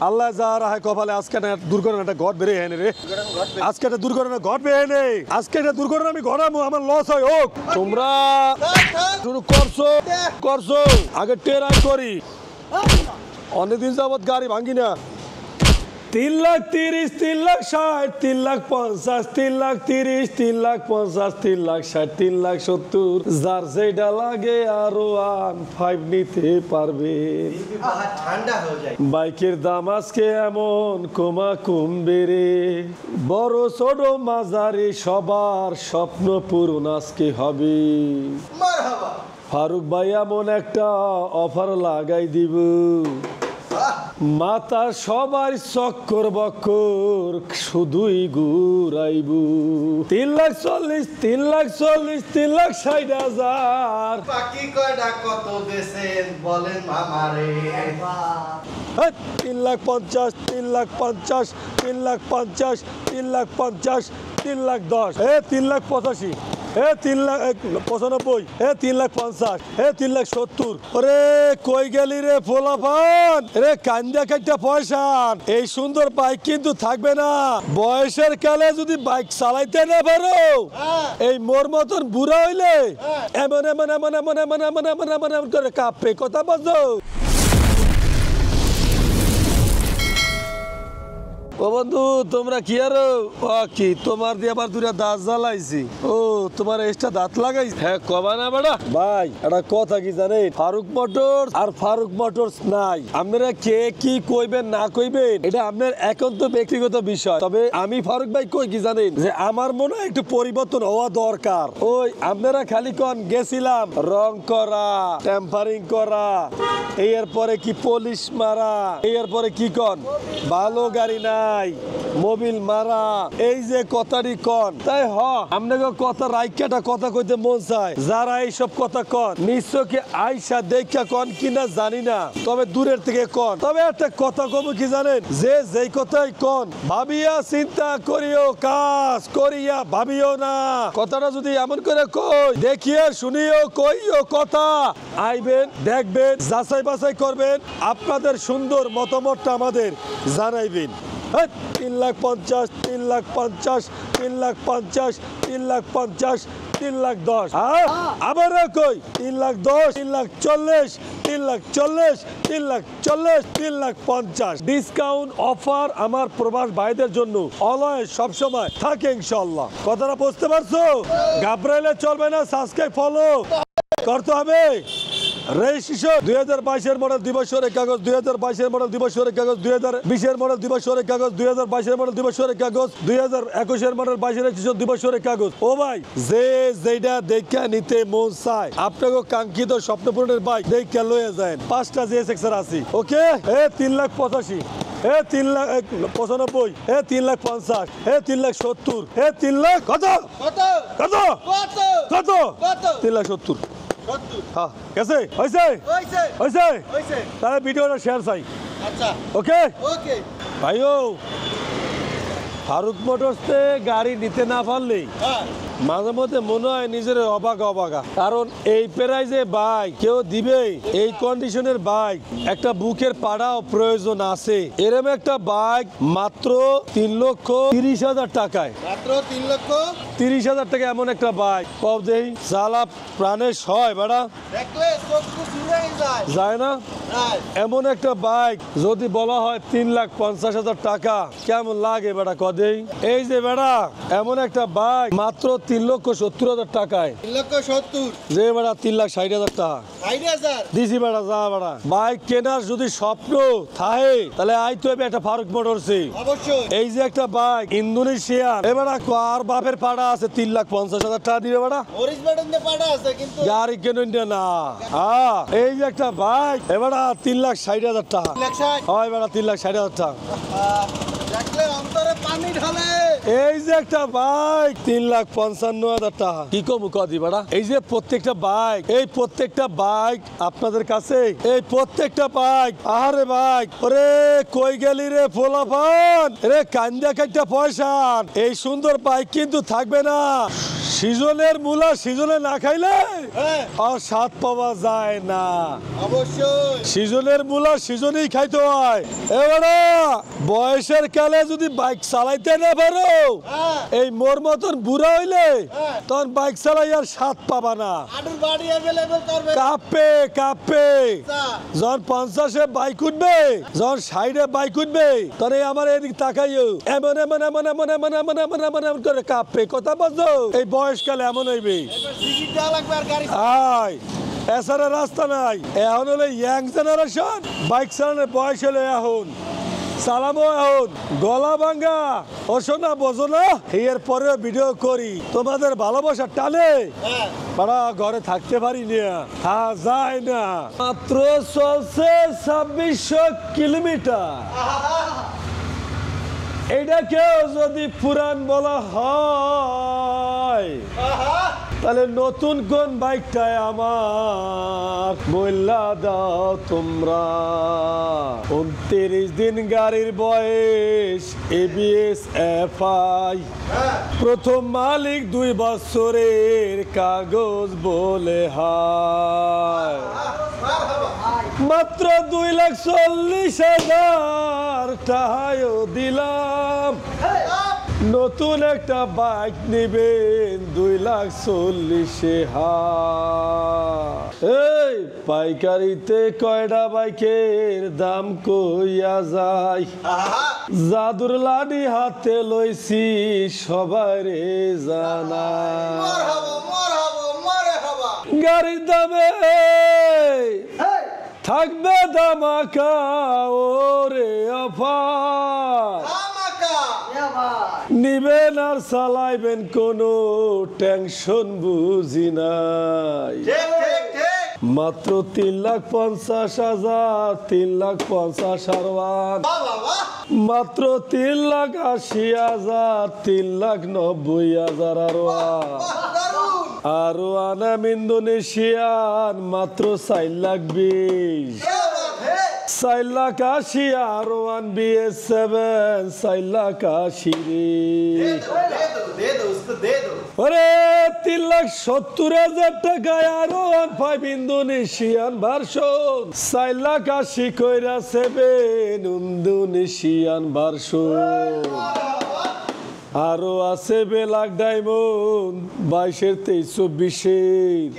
আল্লাহ যা রাহে কপালে আজকে একটা দুর্ঘটনাটা ঘট বেড়ে হেনে রে আজকে একটা দুর্ঘটনা ঘটবে হেনে আজকে একটা দুর্ঘটনা আমি ঘটাবো আমার লস হয় হোক তোমরা শুরু করছো আগে টেরাই করি অনেকদিন যাবত গাড়ি ভাঙি না 3,30,000 3,60,000 3,50,000 3,30,000 3,50,000 3,60,000 3,70,000 যার যেটা লাগে আরো 5 নিতে পারবে বাইকের দাম আজকে এমন কমবে রে বড় ছোট মাঝারি সবার স্বপ্ন পূরণ আজকে হবে ফারুক ভাই এমন একটা অফার লাগাই দিব মাতা সবার চক্কর বক্কর শুধুই ঘুরাইব 3,40,000 3,40,000 3,60,000 বাকি কয়টা কত বেছেন বলেন আমারে 3,50,000 3,50,000 3,50,000 3,50,000 3,10,000 3,85,000 3,95,000 3,50,000 3,70,000 ওরে কই গেলি রে ফোলাফান রে কান্দা কাটা পয়সা এই সুন্দর বাইক কিন্তু থাকবে না বয়সের কালে যদি বাইক চালাইতে না পারো এই মোর মতন বুড়া হইলে এমন এমন এমন এমন এমন এমন এমন এমন এমন করে কাঁপে কথা বলছো ও বন্ধু তোমরা কি আর কি তোমার দিয়ে আবার দুটা দাঁত জ্বালাইছি ও তোমার এক্সট্রা দাঁত লাগাইছি হ্যাঁ কবা না বেড়া ভাই একটা কথা কি জানেন ফারুক মোটরস আর ফারুক মোটরস নাই আপনারা কে কি কইবেন না কইবেন এটা আপনার একান্ত ব্যক্তিগত বিষয় তবে আমি ফারুক ভাই কই কি জানেন যে আমার মনে হয় একটু পরিবর্তন হওয়া দরকার ওই আপনারা খালি কোন গেছিলাম রং করা টেম্পারিং করা এরপরে কি পলিশ মারা এরপরে কি কোন ভালো গাড়ি না মোবিল মারা এই যে কথাটি কন তাই আপনাকে কথা রাইকাটা কথা কইতে মন চায় যারা এইসব কথা কন নিশ্চয়ই আইসা দেখা কন কিনা জানি না তবে দূরের থেকে কন তবে একটা কথা কব কি জানেন যে যেই কথাই কন ভাবিয়া চিন্তা করিও কাজ করিয়া ভাবিও না কথাটা যদি এমন করে কই দেখিয়া শুনিও কইও কথা আইবেন দেখবেন যাচাই বাছাই করবেন আপনাদের সুন্দর মতামতটা আমাদের জানাইবেন 3,50,000 3,50,000 3,50,000 3,50,000 3,10,000 আবার কই 3,10,000 3,40,000 3,40,000 3,40,000 3,50,000 ডিসকাউন্ট অফার আমার প্রবাস ভাইদের জন্য অলওয়েজ সবসময় থাকে ইনশাআল্লাহ কথাটা বুঝতে পারছো ঘাবড়াইলে চলবে না সাবস্ক্রাইব ফলো করতে হবে রেজিস্ট্রেশন 2022 মডেল দিবসের কাগজ 2022 মডেল দিবসের কাগজ 2020 মডেল দিবসের কাগজ 2022 মডেল দিবসের কাগজ 2021 মডেল 22 রেজিস্ট্রেশন দিবসের কাগজ ও ভাই যে যেটা দেখা নিতে মন চায় আপনাকে কাঙ্ক্ষিত স্বপ্নপূরণের বাইক দেখা লয়ে যায় 5টা জিএসএক্স এর আছে ওকে 3,85,000 3,95,000 3,50,000 3,70,000 3,00,000 কত কত কত কত কত 3,70,000 হ্যাঁ কেসে হইছে হইছে হইছে হইছে তাহলে ভিডিওটা শেয়ার চাই আচ্ছা ওকে ওকে ভাইও ফারুক মোটরসে গাড়ি নিতে না পারলেই মাঝে মধ্যে মনে হয় নিজের অবাগা কারণ এই প্রাইজে বাইক কেউ দিবে এই কন্ডিশনের বাইক একটা বুকের পাড়াও প্রয়োজন আছে এরকম একটা বাইক মাত্র 3,30,000 টাকায় মাত্র 3,30,000 টাকা এমন একটা বাইক কব দেই জ্বালা প্রাণে সয় বেড়া দেখলে চক্ষু জুড়ে যায় না এমন একটা বাইক যদি বলা হয় 3,50,000 টাকা কেমন লাগে বেড়া কদেই এই যে বেড়া এমন একটা বাইক মাত্র 3,70,000 টাকায় 3,70,000 যে বেড়া 3,60,000 টাকা 60,000 দিছি বেড়া যা বেড়া বাইক কেনার যদি স্বপ্ন থাকে তাহলে আইতে হবে একটা ফারুক মোটরসে অবশ্যই এই যে একটা বাইক ইন্দোনেশিয়ার এ বেড়া আর বাপের পাড়া আছে 3,50,000 টাকা দিবে বেড়া ওরিজ বাটনে পাড়া আছে কিন্তু গাড়ি কেন না এই যে একটা বাইক এ বেড়া 3,60,000 টাকা 3,60,000 হয় বেড়া 3,60,000 টাকা দেখলে অন্তরে পানি ঢালে এই যে একটা বাইক 3,55,000 টাকা কি কমু কদি বেড়া এই যে প্রত্যেকটা বাইক এই প্রত্যেকটা বাইক আপনাদের কাছে এই প্রত্যেকটা বাইক আহারে বাইক ওরে কই গেলি রে ফোলাফান রে কান্দা কাটা পয়সা এই সুন্দর বাইক কিন্তু থাকবে না সিজনের মূলা সিজনে না খাইলে হ্যাঁ আর স্বাদ পাওয়া যায় না। অবশ্যই সিজনের মূলা সিজনেই খাইতে হয়। এবারে বয়সের কালে যদি বাইক চালাইতে না পারো, হ্যাঁ এই মোর মতন বুড়া হইলে হ্যাঁ। তখন বাইক চালাই আর স্বাদ পাবা না। আডুর বাড়ি অ্যাভেলেবল করবে কাঁপে কাঁপে আচ্ছা যখন 50-এ বাইক উঠবে, যখন 60-এ বাইক উঠবে, তখন এই আমার এদিক তাকাইও এমন এমন এমন এমন এমন এমন এমন এমন এমন করে কাঁপে। কথা বুঝছো? এই বয়সকালে এমন হইবে। এবার টিকিট দেওয়া লাগবে আর গাড়ি আয় এছাড়া রাস্তা নাই। এখন হলো ইয়াং জেনারেশন, বাইক চালানোর বয়স হলো এখন, চালামো এখন গলা ভাঙ্গা ওশোনা বোঝো না। এর পরেও ভিডিও করি তোমাদের ভালোবাসা টানে হ্যাঁ পাড়া ঘরে থাকতে পারি না, যায় না। মাত্র চলছে 2600 কিলোমিটার। এটাকেও যদি পুরান বলা হয় তাহলে নতুন কোন বাইকটায় আমার মূল্যা দাও তোমরা। 29 দিন গাড়ির বয়স, ABS FI, প্রথম মালিক 2 বছরের কাগজ বলে হায়। মাত্র 2,40,000 টাকাও দিলাম। নতুন একটা বাইক নিবেন 2,40,000। এই পাইকারিতে কয়টা বাইকের দাম কইয়া যায়, জাদুর লাডি হাতে লইছি সবাইরে জানাই। গাড়ির দামে থাকবে ধামাকা ওরে অফার। নিবেন আর চালাইবেন কোনো টেনশন বুঝি নাই। মাত্র 3,50,000, 3,50,000, মাত্র 3,80,000, 3,90,000 আরো আনাম ইন্দোনেশিয়ান মাত্র 4,20,000, 4,80,000 আরো আন BS7 4,80,000 ওরে 3,70,000 টাকায় আরো আন 5 ইন্দোনেশিয়ান ভার্সন, 4,80,000 কইরা 7 ইন্দোনেশিয়ান ভার্সন। আরো আছে বেলাক ডায়মন্ড 22-এর 23-24-এর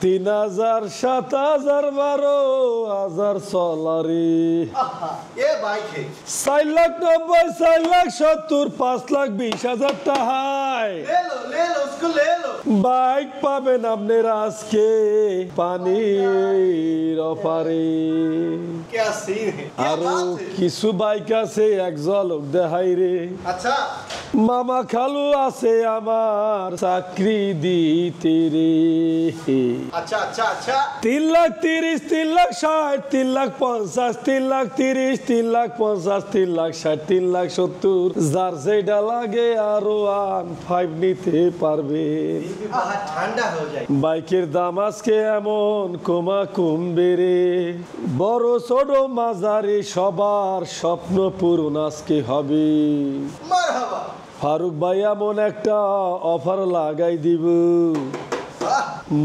3,000, 7,000, 12,000 চলারে 4,90,000, 4,70,000, 5,20,000 টাকায় বাইক পাবেন আপনার আজকে পানির অপারে। আরো কিছু বাইক আছে এক ঝলক দেখাই রে। আচ্ছা মামা খালু আছে আমার চাকরি দিতে রে। আচ্ছা আচ্ছা আচ্ছা 3,30,000, 3,60,000, 3,50,000, 3,30,000, 3,50,000, 3,60,000, 3,70,000, যার যেটা লাগে আরো 5 নিতে পারবে। ঠান্ডা হয়ে যায়। বাইকের দাম আজকে এমন কমা কমবে রে। বড় ছোট মাঝারি সবার স্বপ্ন পূরণ আজকে হবে। মারহাবা ফারুক ভাই এমন একটা অফার লাগাই দিব,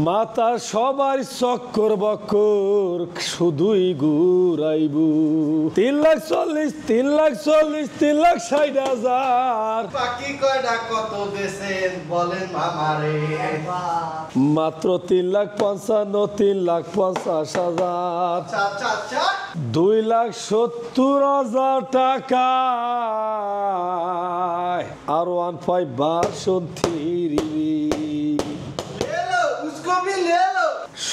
মাথা সবার চক্কর বক্কর শুধুই ঘুরাইব। 3,40,000, 3,40,000, 3,60,000, বাকি কয়টা কত দেশেন বলেন মামারে। মাত্র 3,55,000, 3,50,000, আচ্ছা আচ্ছা আচ্ছা 2,70,000 টাকা আর 1.5 ভার্সন 3।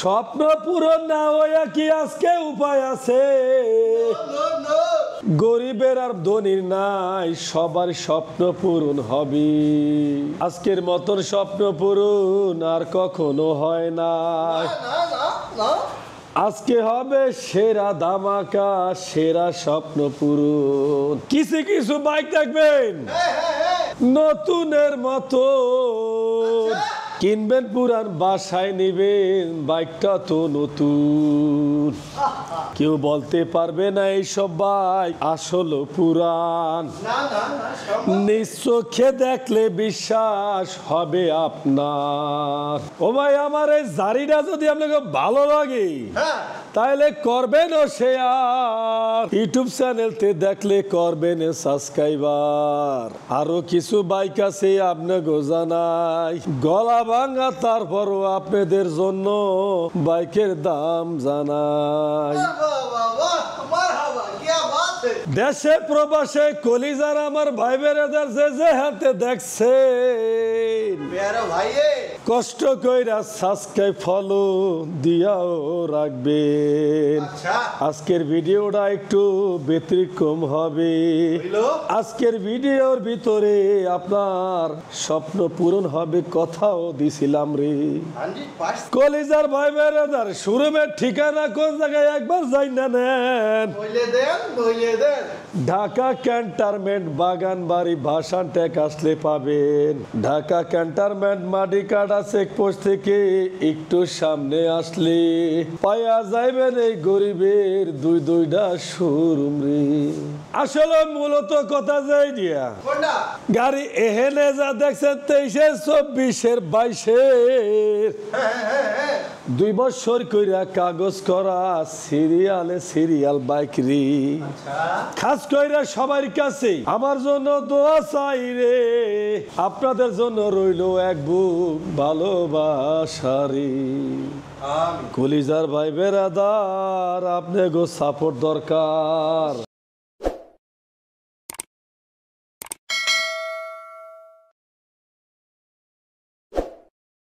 স্বপ্ন পূরণ না হইয়া কি আজকে উপায় আছে? গরিবের আর ধনীর নাই, সবার স্বপ্ন পূরণ হবে। আজকের মতন স্বপ্ন পূরণ আর কখনো হয় না। আজকে হবে সেরা ধামাকা, সেরা স্বপ্ন পূরণ। কিছু কিছু বাইক দেখবেন নতুনের মতো কিনবেন, পুরান বাসায় নিবেন, বাইকটা তো নতুন। নতুন কেউ বলতে পারবে না এইসব ভাই আসল পুরাণ না না না সম্ভব। নিজ চোখে দেখলে বিশ্বাস হবে আপনার। ও ভাই আমার এই জারিটা যদি আপনাকে ভালো লাগে হ্যাঁ তাহলে করবেন ও শেয়ার, ইউটিউব চ্যানেলতে দেখলে করবেন সাবস্ক্রাইবার। আরো কিছু বাইক আছে আপনাকে জানাই, গলা ভাঙা তারপরও আপনাদের জন্য বাইকের দাম জানাই। বাহ বাহ বাহ মারহাবা क्या बात है। দেশে প্রবাসে কলিজার আমার ভাই বেড়াদার যে যে হাতে দেখছেন, प्यारा भाई কষ্ট কইরা সাবস্ক্রাইব ফলো দিয়াও রাখবেন। अच्छा আজকের ভিডিওটা একটু ব্যতিক্রম হবে। হইলো আজকের ভিডিওর ভিতরে আপনার স্বপ্ন পূরণ হবে কথাও দিছিলাম রে। 100% কলিজার ভাই বেড়াদার শোরুমের ঠিকানা কোন জায়গায় একবার যাই না নেন। বইলে দেন ঢাকা ক্যান্টনমেন্ট বাগানবাড়ি ভাসান ট্যাক আসলে পাবেন। ঢাকা ক্যান্টনমেন্ট মাটিকাটা চেকপোস্ট থেকে একটু সামনে আসলে পায়া যাইবেন এই গরিবের দুইটা শোরুম রে। আসলে মূলত কথা যাই দিয়া কোনটা গাড়ি এহেনে যা দেখছেন 23-এর 24-এর 22-এর হ্যাঁ 2 বছর কইরা কাগজ করা সিরিয়াল বাইক রে। আচ্ছা খাস কইরা সবার কাছে আমার জন্য দোয়া চাই রে, আপনাদের জন্য রইলো এক বুক ভালোবাসা রে। আমি কলিজার ভাই বেরাদার আপনাকে সাপোর্ট দরকার।